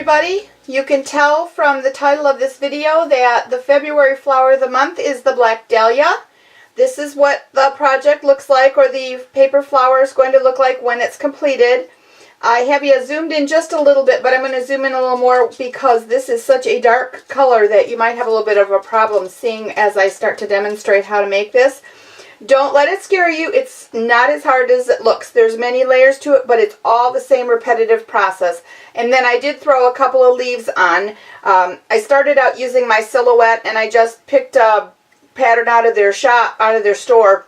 everybody. You can tell from the title of this video that the February flower of the month is the Black Dahlia. This is what the project looks like, or the paper flower is going to look like when it's completed. I have you zoomed in just a little bit, but I'm going to zoom in a little more because this is such a dark color that you might have a little bit of a problem seeing as I start to demonstrate how to make this. Don't let it scare you. It's not as hard as it looks. There's many layers to it, but it's all the same repetitive process. And then I did throw a couple of leaves on. I started out using my silhouette, and I just picked a pattern out of their shop, out of their store,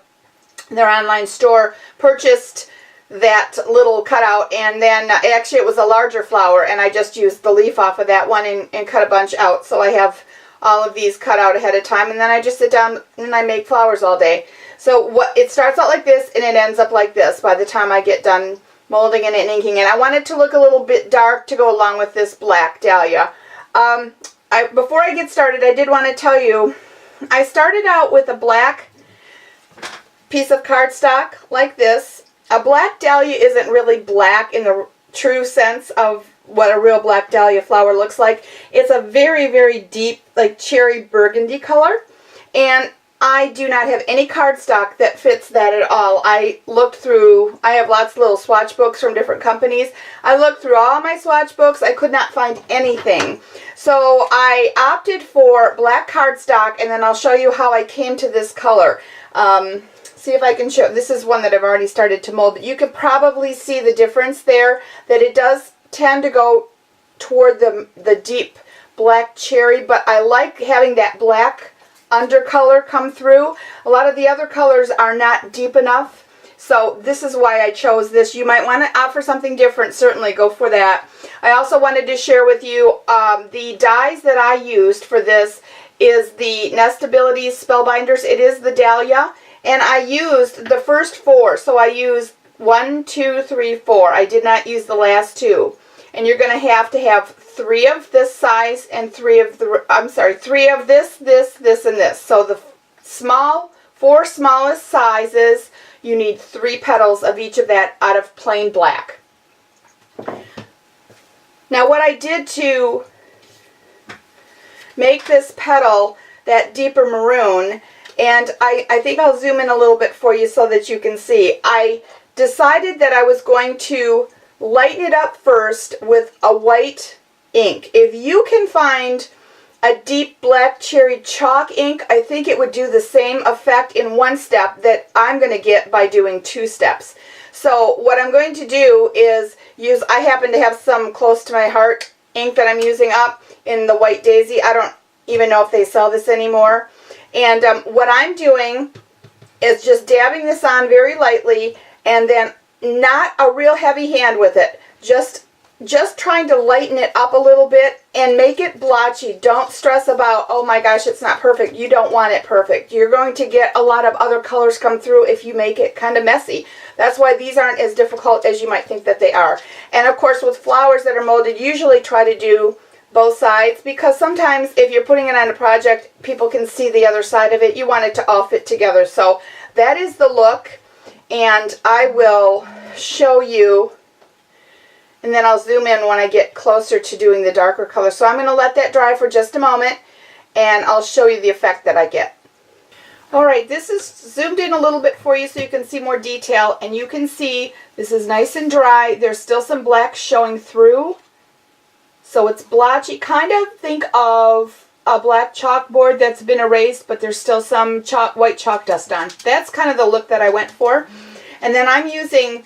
their online store, purchased that little cutout, and then actually it was a larger flower, and I just used the leaf off of that one and cut a bunch out. So I have all of these cut out ahead of time, and then I just sit down and I make flowers all day. So it starts out like this and it ends up like this by the time I get done molding it and inking it. I want it to look a little bit dark to go along with this Black Dahlia. Before I get started, I did want to tell you, I started out with a black piece of cardstock like this. A Black Dahlia isn't really black in the true sense of what a real Black Dahlia flower looks like. It's a very, very deep, like cherry burgundy color, and I do not have any cardstock that fits that at all. I looked through, I have lots of little swatch books from different companies. I looked through all my swatch books. I could not find anything. So I opted for black cardstock, and then I'll show you how I came to this color. See if I can show. This is one that I've already started to mold, but you could probably see the difference there, that it does tend to go toward the deep black cherry, but I like having that black undercolor come through. A lot of the other colors are not deep enough, so this is why I chose this. You might want to opt for something different. Certainly go for that. I also wanted to share with you the dies that I used for this is the Nestability Spellbinders. It is the Dahlia, and I used the first four. So I used 1, 2, 3, 4. I did not use the last two. And you're going to have 3 of this size and 3 of this, this, and this. So the 4 smallest sizes, you need 3 petals of each of that out of plain black. Now what I did to make this petal that deeper maroon, and I think I'll zoom in a little bit for you so that you can see. I decided that I was going to lighten it up first with a white ink. If you can find a deep black cherry chalk ink, I think it would do the same effect in one step that I'm going to get by doing 2 steps. So what I'm going to do is use, I happen to have some close to my heart ink that I'm using up in the White Daisy. I don't even know if they sell this anymore. And what I'm doing is just dabbing this on very lightly, and then not a real heavy hand with it. Just trying to lighten it up a little bit and make it blotchy. Don't stress about, oh my gosh, it's not perfect. You don't want it perfect. You're going to get a lot of other colors come through if you make it kind of messy. That's why these aren't as difficult as you might think that they are. And of course, with flowers that are molded, usually try to do both sides, because sometimes if you're putting it on a project, people can see the other side of it. You want it to all fit together. So that is the look, and I will show you, and then I'll zoom in when I get closer to doing the darker color. So I'm going to let that dry for just a moment, and I'll show you the effect that I get. Alright, this is zoomed in a little bit for you so you can see more detail, and you can see this is nice and dry. There's still some black showing through, so it's blotchy. Kind of think of a black chalkboard that's been erased, but there's still some white chalk dust on. That's kind of the look that I went for. And then I'm using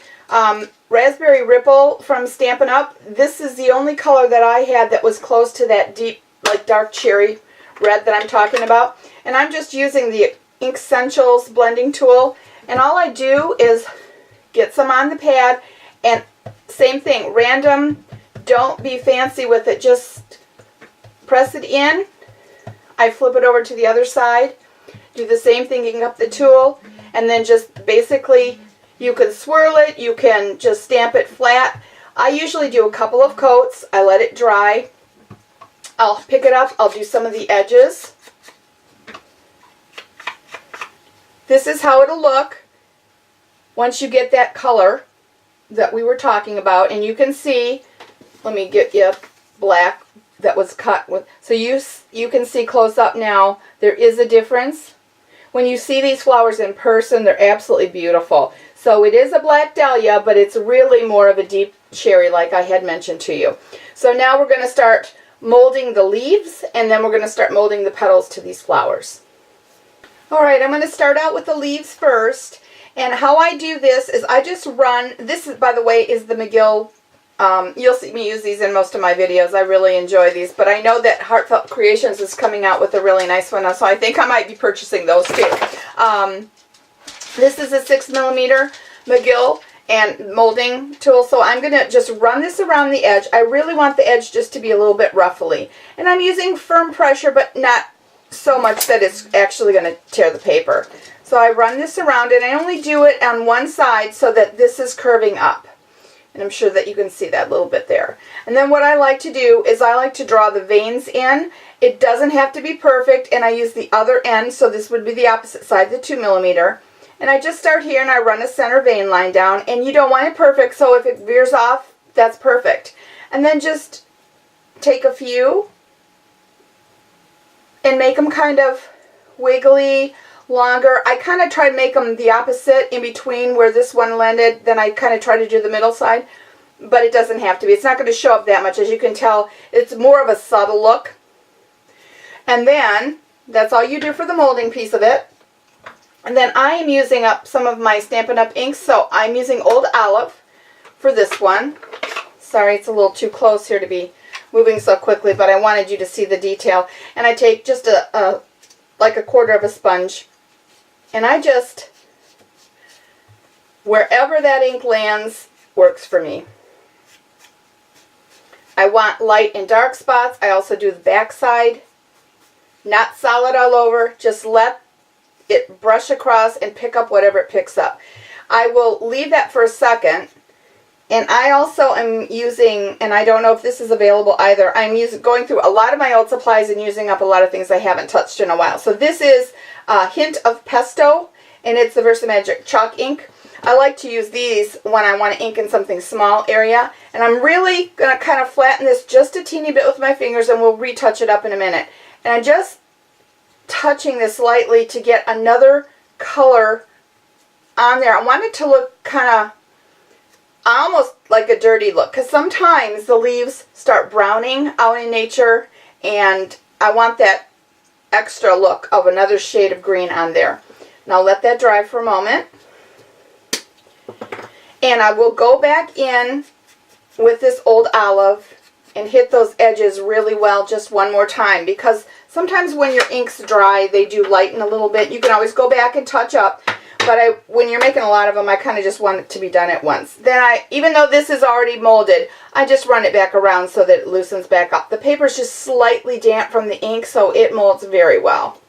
Raspberry Ripple from Stampin' Up. This is the only color that I had that was close to that deep, like dark cherry red that I'm talking about. And I'm just using the Ink Essentials blending tool. And all I do is get some on the pad, and same thing, random. Don't be fancy with it. Just press it in. I flip it over to the other side. Do the same thing, ink up the tool, and then just basically, you can swirl it, you can just stamp it flat. I usually do a couple of coats. I let it dry. I'll pick it up. I'll do some of the edges. This is how it'll look once you get that color that we were talking about. And you can see, let me get you black that was cut with. So you can see close up now, there is a difference. When you see these flowers in person, they're absolutely beautiful. So it is a Black Dahlia, but it's really more of a deep cherry like I had mentioned to you. So now we're going to start molding the leaves, and then we're going to start molding the petals to these flowers. Alright, I'm going to start out with the leaves first. And how I do this is I just run, this is, by the way, is the McGill. You'll see me use these in most of my videos. I really enjoy these, but I know that Heartfelt Creations is coming out with a really nice one, so I think I might be purchasing those too. This is a 6mm McGill and molding tool, so I'm going to just run this around the edge. I really want the edge just to be a little bit ruffly. And I'm using firm pressure, but not so much that it's actually going to tear the paper. So I run this around, and I only do it on one side so that this is curving up. And I'm sure that you can see that a little bit there. And then what I like to do is I like to draw the veins in. It doesn't have to be perfect, and I use the other end, so this would be the opposite side, the 2mm. And I just start here and I run a center vein line down, and you don't want it perfect, so if it veers off, that's perfect. And then just take a few and make them kind of wiggly, longer. I kind of try to make them the opposite in between where this one landed. Then I kind of try to do the middle side, but it doesn't have to be. It's not going to show up that much. As you can tell, it's more of a subtle look. And then that's all you do for the molding piece of it. And then I am using up some of my Stampin' Up! Inks, so I'm using Old Olive for this one. Sorry, it's a little too close here to be moving so quickly, but I wanted you to see the detail. And I take just like a quarter of a sponge, and I just, wherever that ink lands works for me. I want light and dark spots. I also do the back side. Not solid all over. Just let it brush across and pick up whatever it picks up. I will leave that for a second. And I also am using, and I don't know if this is available either, I'm going through a lot of my old supplies and using up a lot of things I haven't touched in a while. So this is a hint of pesto, and it's the Versamagic chalk ink. I like to use these when I want to ink in something small area. And I'm really going to kind of flatten this just a teeny bit with my fingers, and we'll retouch it up in a minute. And I'm just touching this lightly to get another color on there. I want it to look kind of almost like a dirty look, because sometimes the leaves start browning out in nature, and I want that extra look of another shade of green on there. Now let that dry for a moment, and I will go back in with this Old Olive and hit those edges really well just one more time, because sometimes when your inks dry they do lighten a little bit. You can always go back and touch up. But when you're making a lot of them, I kind of just want it to be done at once. Then even though this is already molded, I just run it back around so that it loosens back up. The paper is just slightly damp from the ink, so it molds very well.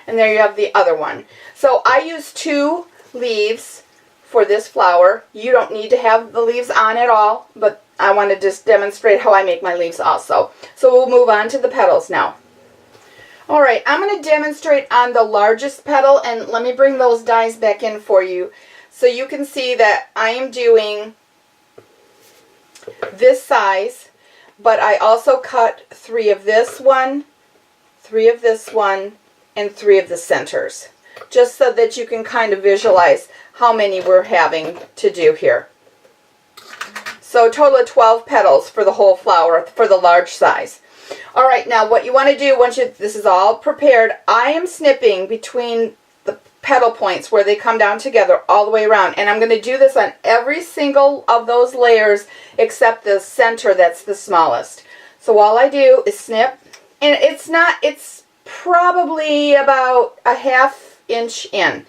And there you have the other one. So I use 2 leaves for this flower. You don't need to have the leaves on at all, but I want to just demonstrate how I make my leaves also. So we'll move on to the petals now. Alright, I'm going to demonstrate on the largest petal, and let me bring those dies back in for you so you can see that I am doing this size, but I also cut 3 of this one, 3 of this one, and 3 of the centers, just so that you can kind of visualize how many we're having to do here. So a total of 12 petals for the whole flower for the large size. Alright, now what you want to do once this is all prepared, I am snipping between the petal points where they come down together all the way around. And I'm going to do this on every single of those layers except the center that's the smallest. So all I do is snip, and it's probably about a ½ inch in.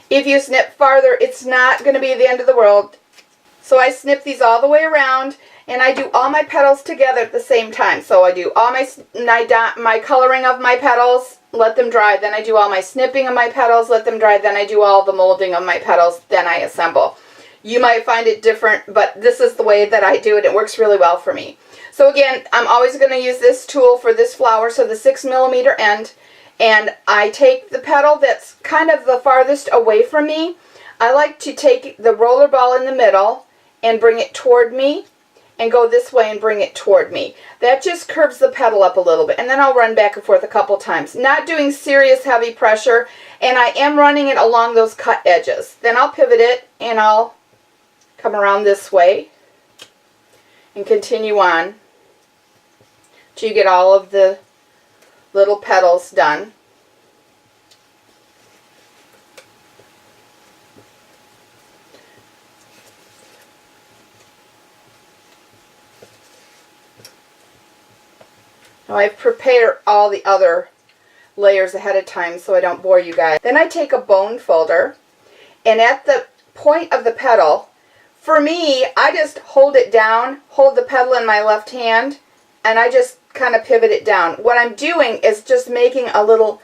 If you snip farther, it's not going to be the end of the world. So I snip these all the way around, and I do all my petals together at the same time. So I do all my coloring of my petals, let them dry. Then I do all my snipping of my petals, let them dry. Then I do all the molding of my petals. Then I assemble. You might find it different, but this is the way that I do it. It works really well for me. So again, I'm always going to use this tool for this flower, so the 6mm end. And I take the petal that's kind of the farthest away from me. I like to take the roller ball in the middle and bring it toward me, and go this way and bring it toward me. That just curves the petal up a little bit, and then I'll run back and forth a couple times. Not doing serious heavy pressure, and I am running it along those cut edges. Then I'll pivot it, and I'll come around this way and continue on till you get all of the little petals done. Now I've prepared all the other layers ahead of time so I don't bore you guys. Then I take a bone folder, and at the point of the petal, for me, I just hold it down, hold the petal in my left hand, and I just kind of pivot it down. What I'm doing is just making a little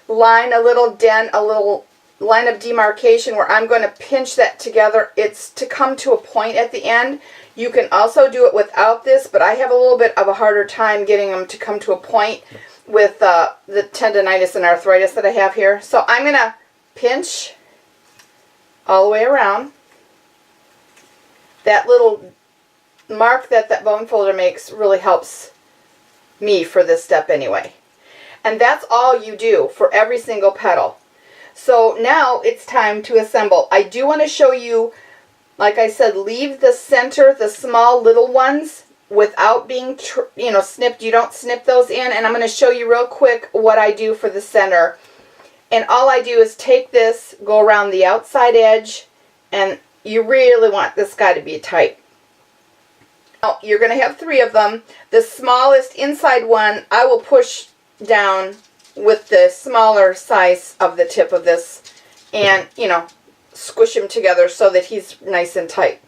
line, a little dent, a little line of demarcation where I'm going to pinch that together. It's to come to a point at the end. You can also do it without this, but I have a little bit of a harder time getting them to come to a point with the tendonitis and arthritis that I have here. So I'm going to pinch all the way around. That little mark that that bone folder makes really helps me for this step anyway. And that's all you do for every single petal. So now it's time to assemble. I do want to show you, like I said, leave the center, the small little ones, without being, snipped. You don't snip those in. And I'm going to show you real quick what I do for the center. And all I do is take this, go around the outside edge, and you really want this guy to be tight. Now, you're going to have 3 of them. The smallest inside one, I will push down with the smaller size of the tip of this and, squish him together so that he's nice and tight.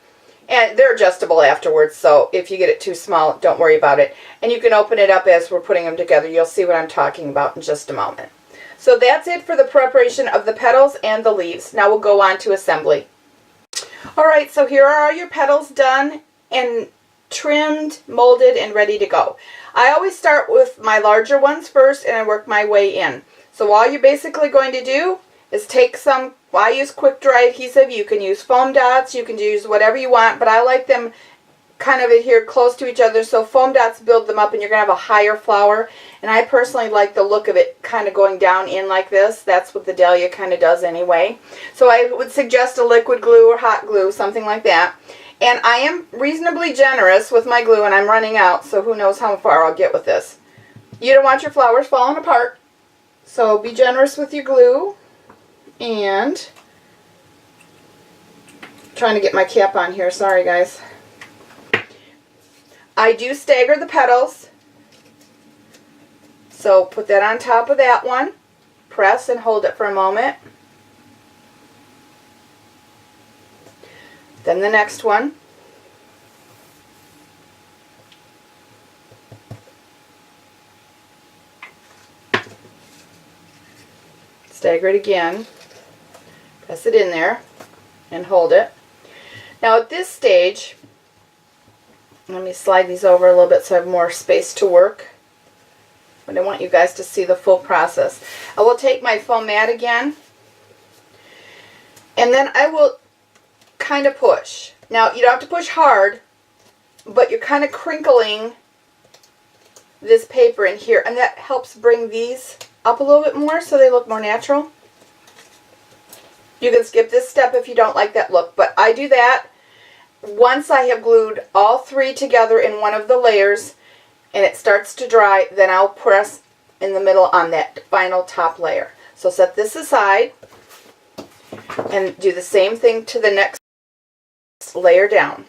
And they're adjustable afterwards, so if you get it too small, don't worry about it. And you can open it up as we're putting them together. You'll see what I'm talking about in just a moment. So that's it for the preparation of the petals and the leaves. Now we'll go on to assembly. Alright, so here are your petals done and trimmed, molded, and ready to go. I always start with my larger ones first and I work my way in. So all you're basically going to do is take some, I use quick dry adhesive, you can use foam dots, you can use whatever you want, but I like them kind of adhered close to each other, so foam dots build them up and you're going to have a higher flower. And I personally like the look of it kind of going down in like this. That's what the dahlia kind of does anyway. So I would suggest a liquid glue or hot glue, something like that. And I am reasonably generous with my glue and I'm running out, so who knows how far I'll get with this. You don't want your flowers falling apart, so be generous with your glue. And trying to get my cap on here, sorry guys. I do stagger the petals, so put that on top of that one, press and hold it for a moment. Then the next one. Stagger it again, press it in there, and hold it. Now at this stage, let me slide these over a little bit so I have more space to work. But I want you guys to see the full process. I will take my foam mat again, and then I will kind of push. Now you don't have to push hard, but you're kind of crinkling this paper in here, and that helps bring these up a little bit more so they look more natural. You can skip this step if you don't like that look, but I do that once I have glued all 3 together in one of the layers and it starts to dry. Then I'll press in the middle on that final top layer. So set this aside and do the same thing to the next layer down.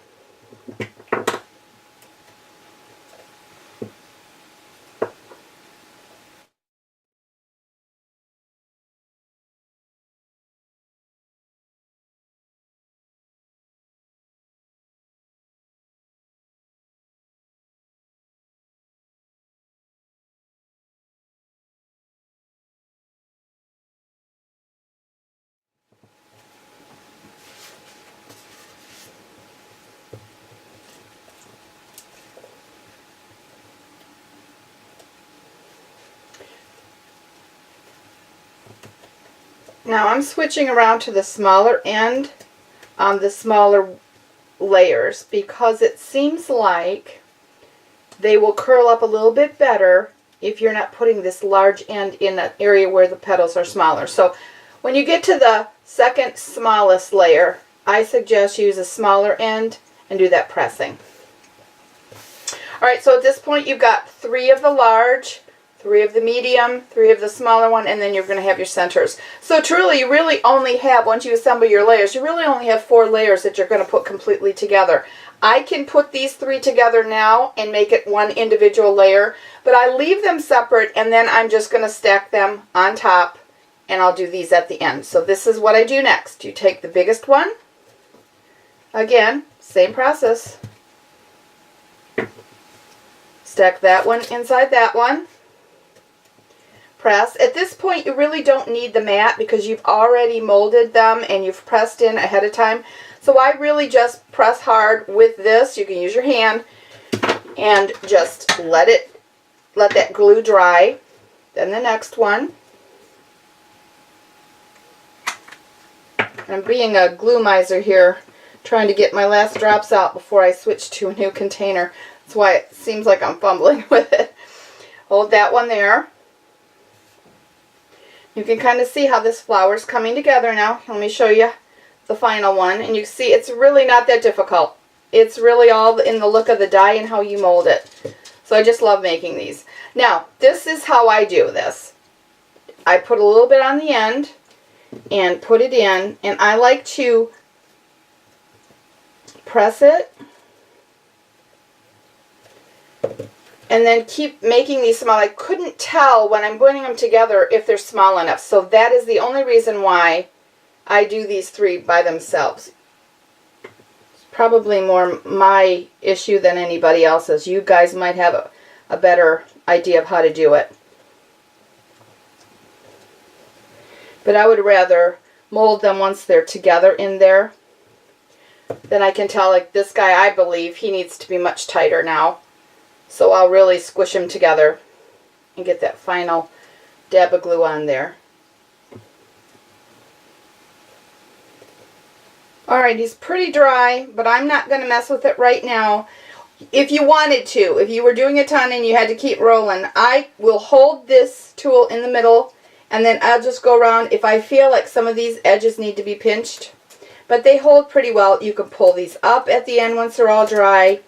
Now I'm switching around to the smaller end on the smaller layers because it seems like they will curl up a little bit better if you're not putting this large end in an area where the petals are smaller. So when you get to the second smallest layer, I suggest you use a smaller end and do that pressing. Alright, so at this point you've got 3 of the large, 3 of the medium, 3 of the smaller one, and then you're going to have your centers. So truly, you really only have, once you assemble your layers, you really only have 4 layers that you're going to put completely together. I can put these 3 together now and make it one individual layer, but I leave them separate and then I'm just going to stack them on top, and I'll do these at the end. So this is what I do next. You take the biggest one, again, same process. Stack that one inside that one. Press. At this point, you really don't need the mat because you've already molded them and you've pressed in ahead of time. So I really just press hard with this. You can use your hand and just let that glue dry. Then the next one. I'm being a glue miser here, trying to get my last drops out before I switch to a new container. That's why it seems like I'm fumbling with it. Hold that one there. You can kind of see how this flower is coming together now. Let me show you the final one. And you see it's really not that difficult. It's really all in the look of the die and how you mold it. So I just love making these. Now, this is how I do this. I put a little bit on the end and put it in. And I like to press it and then keep making these small. I couldn't tell when I'm putting them together if they're small enough. So that is the only reason why I do these 3 by themselves. It's probably more my issue than anybody else's. You guys might have a better idea of how to do it. But I would rather mold them once they're together in there. Then I can tell, like this guy, I believe he needs to be much tighter now. So I'll really squish them together and get that final dab of glue on there. Alright, he's pretty dry, but I'm not going to mess with it right now. If you wanted to, if you were doing a ton and you had to keep rolling, I will hold this tool in the middle and then I'll just go around. If I feel like some of these edges need to be pinched, but they hold pretty well, you can pull these up at the end once they're all dry.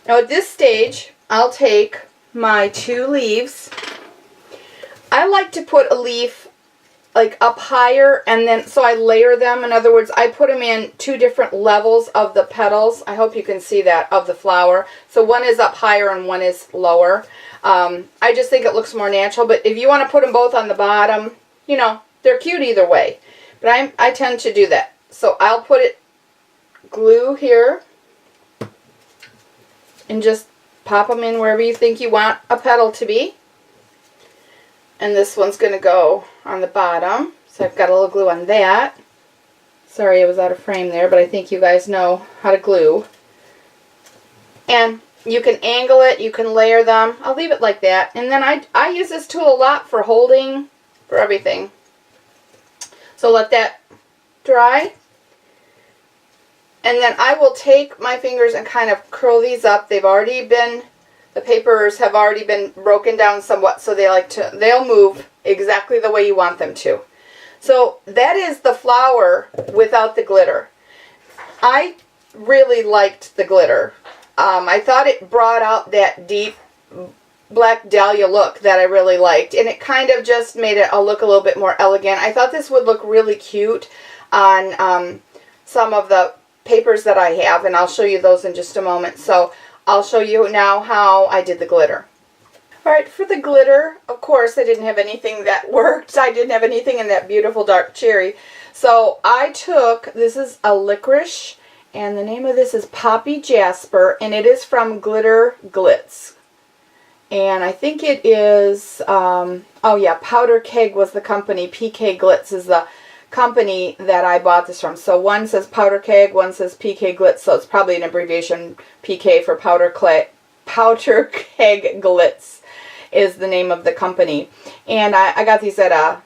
Now at this stage, I'll take my 2 leaves. I like to put a leaf like up higher and then so I layer them. In other words, I put them in 2 different levels of the petals. I hope you can see that, of the flower. So one is up higher and one is lower. I just think it looks more natural, but if you want to put them both on the bottom, you know, they're cute either way. But I tend to do that. So I'll put it glue here and just pop them in wherever you think you want a petal to be. And this one's going to go on the bottom. So I've got a little glue on that. Sorry I was out of frame there, but I think you guys know how to glue. And you can angle it, you can layer them. I'll leave it like that. And then I use this tool a lot for holding, for everything. So let that dry. And then I will take my fingers and kind of curl these up. They've already been, the papers have already been broken down somewhat, so they'll move exactly the way you want them to. So that is the flower without the glitter. I really liked the glitter. I thought it brought out that deep Black Dahlia look that I really liked, and it kind of just made it look a little bit more elegant. I thought this would look really cute on some of the papers that I have, and I'll show you those in just a moment. So I'll show you now how I did the glitter. Alright, for the glitter, of course I didn't have anything that worked. I didn't have anything in that beautiful dark cherry. So I took, this is a licorice, and the name of this is Poppy Jasper, and it is from Glitter Glitz. And I think it is, oh yeah, Powder Keg was the company. PK Glitz is the company that I bought this from. So one says Powder Keg, one says PK Glitz, so it's probably an abbreviation. PK for Powder Keg Glitz is the name of the company. And I got these at a,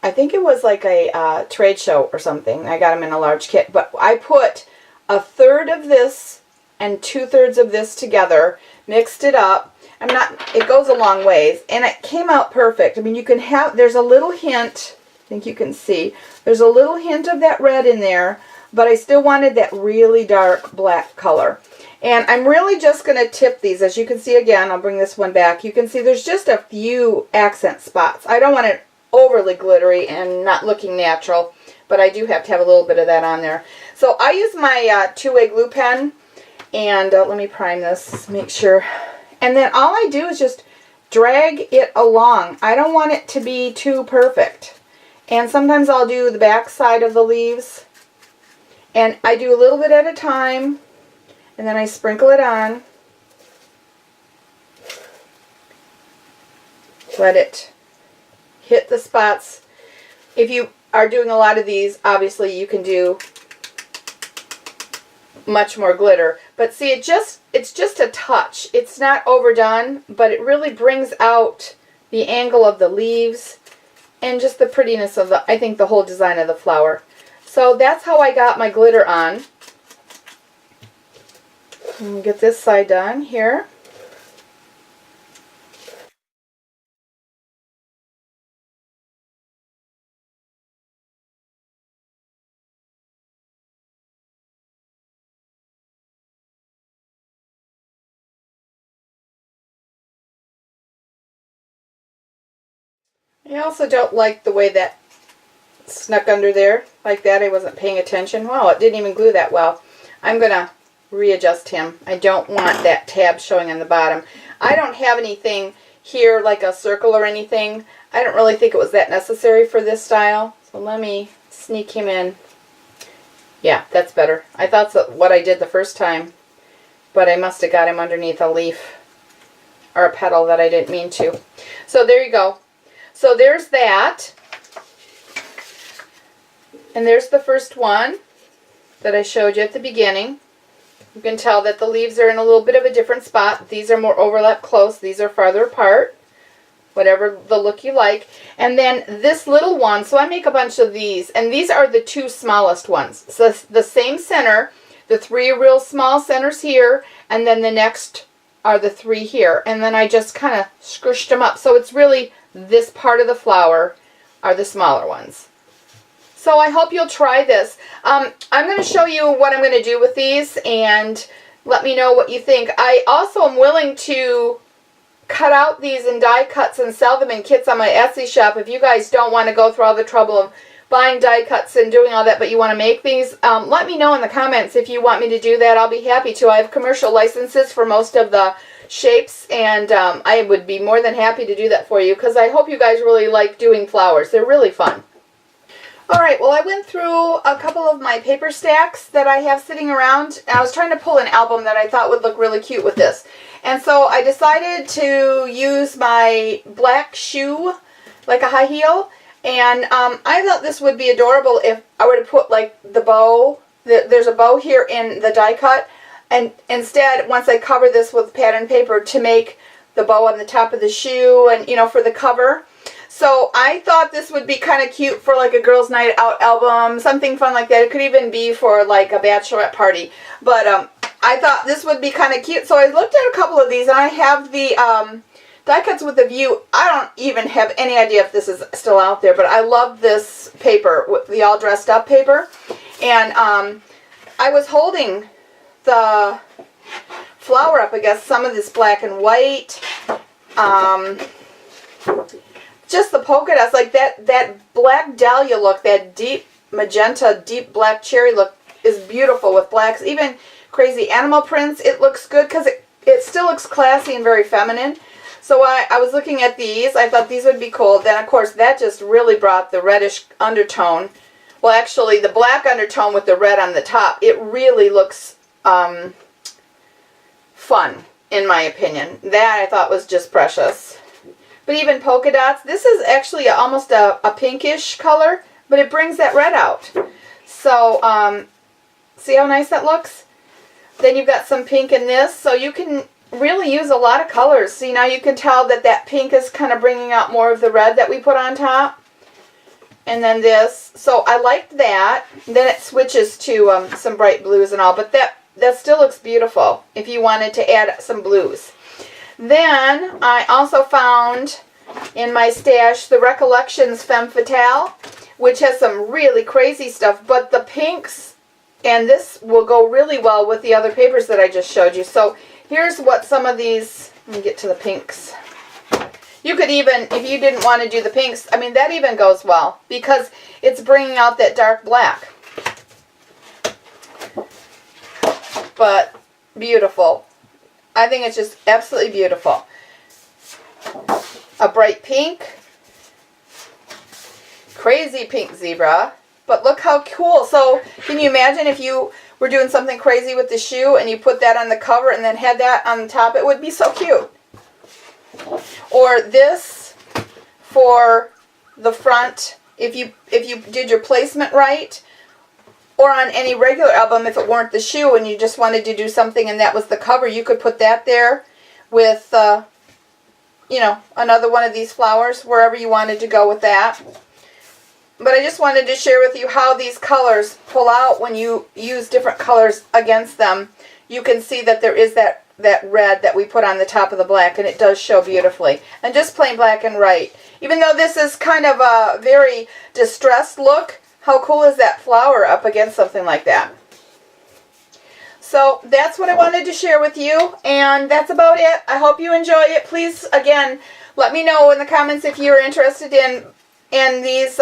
I think it was like a trade show or something. I got them in a large kit. But I put 1/3 of this and 2/3 of this together, mixed it up. It goes a long ways, and it came out perfect. I mean, you can have, there's a little hint, I think you can see, there's a little hint of that red in there, but I still wanted that really dark black color. And I'm really just going to tip these. As you can see, again, I'll bring this one back. You can see there's just a few accent spots. I don't want it overly glittery and not looking natural, but I do have to have a little bit of that on there. So I use my two-way glue pen, and let me prime this, make sure. And then all I do is just drag it along. I don't want it to be too perfect. And sometimes I'll do the back side of the leaves, and I do a little bit at a time. And then I sprinkle it on. Let it hit the spots. If you are doing a lot of these, obviously you can do much more glitter. But see, it's just a touch. It's not overdone, but it really brings out the angle of the leaves and just the prettiness of I think the whole design of the flower. So that's how I got my glitter on. And get this side done here. I also don't like the way that snuck under there like that. I wasn't paying attention. Wow, it didn't even glue that well. I'm going to readjust him. I don't want that tab showing on the bottom. I don't have anything here like a circle or anything. I don't really think it was that necessary for this style. So let me sneak him in. Yeah, that's better. I thought that's what I did the first time, but I must have got him underneath a leaf or a petal that I didn't mean to. So there you go. So there's that. And there's the first one that I showed you at the beginning. You can tell that the leaves are in a little bit of a different spot. These are more overlap close. These are farther apart. Whatever the look you like. And then this little one, so I make a bunch of these, and these are the two smallest ones. So the same center, the three real small centers here, and then the next are the three here. And then I just kind of squished them up. So it's really this part of the flower are the smaller ones. So I hope you'll try this. I'm going to show you what I'm going to do with these, and let me know what you think. I also am willing to cut out these in die cuts and sell them in kits on my Etsy shop. If you guys don't want to go through all the trouble of buying die cuts and doing all that, but you want to make these, let me know in the comments if you want me to do that. I'll be happy to. I have commercial licenses for most of the shapes, and I would be more than happy to do that for you, because I hope you guys really like doing flowers. They're really fun. Alright, well, I went through a couple of my paper stacks that I have sitting around. I was trying to pull an album that I thought would look really cute with this. And so I decided to use my black shoe, like a high heel. And I thought this would be adorable if I were to put, like, the bow. There's a bow here in the die cut. And instead, once I cover this with pattern paper, to make the bow on the top of the shoe and, you know, for the cover. So I thought this would be kind of cute for like a girls' night out album, something fun like that. It could even be for like a bachelorette party. But I thought this would be kind of cute. So I looked at a couple of these, and I have the die cuts with the view. I don't even have any idea if this is still out there, but I love this paper, the all dressed up paper. And I was holding the flower up against some of this black and white. Just the polka dots, like that Black Dahlia look, that deep magenta, deep black cherry look is beautiful with blacks. Even crazy animal prints, it looks good because it still looks classy and very feminine. So I was looking at these. I thought these would be cool. Then, of course, that just really brought the reddish undertone. Well, actually, the black undertone with the red on the top, it really looks fun, in my opinion. That I thought was just precious. But even polka dots, this is actually almost a pinkish color, but it brings that red out. So, see how nice that looks? Then you've got some pink in this, so you can really use a lot of colors. See, now you can tell that that pink is kind of bringing out more of the red that we put on top. and then this. So I liked that. Then it switches to some bright blues and all, but that still looks beautiful if you wanted to add some blues. Then I also found in my stash the Recollections Femme Fatale, which has some really crazy stuff, but the pinks and this will go really well with the other papers that I just showed you. So here's what some of these, let me get to the pinks. You could even, if you didn't want to do the pinks, I mean, that even goes well because it's bringing out that dark black. But beautiful. I think it's just absolutely beautiful. A bright pink. Crazy pink zebra. But look how cool. So can you imagine if you were doing something crazy with the shoe and you put that on the cover and then had that on the top? It would be so cute. Or this for the front, if you did your placement right, or on any regular album if it weren't the shoe and you just wanted to do something and that was the cover, you could put that there with, you know, another one of these flowers, wherever you wanted to go with that. But I just wanted to share with you how these colors pull out when you use different colors against them. You can see that there is that red that we put on the top of the black, and it does show beautifully. And just plain black and white. Even though this is kind of a very distressed look, how cool is that flower up against something like that? So that's what I wanted to share with you, and that's about it. I hope you enjoy it. Please, again, let me know in the comments if you're interested in these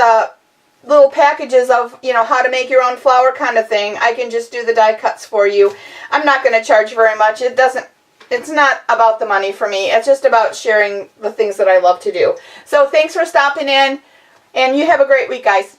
little packages of, you know, how to make your own flower kind of thing. I can just do the die cuts for you. I'm not going to charge very much. It's not about the money for me. It's just about sharing the things that I love to do. So thanks for stopping in, and you have a great week, guys.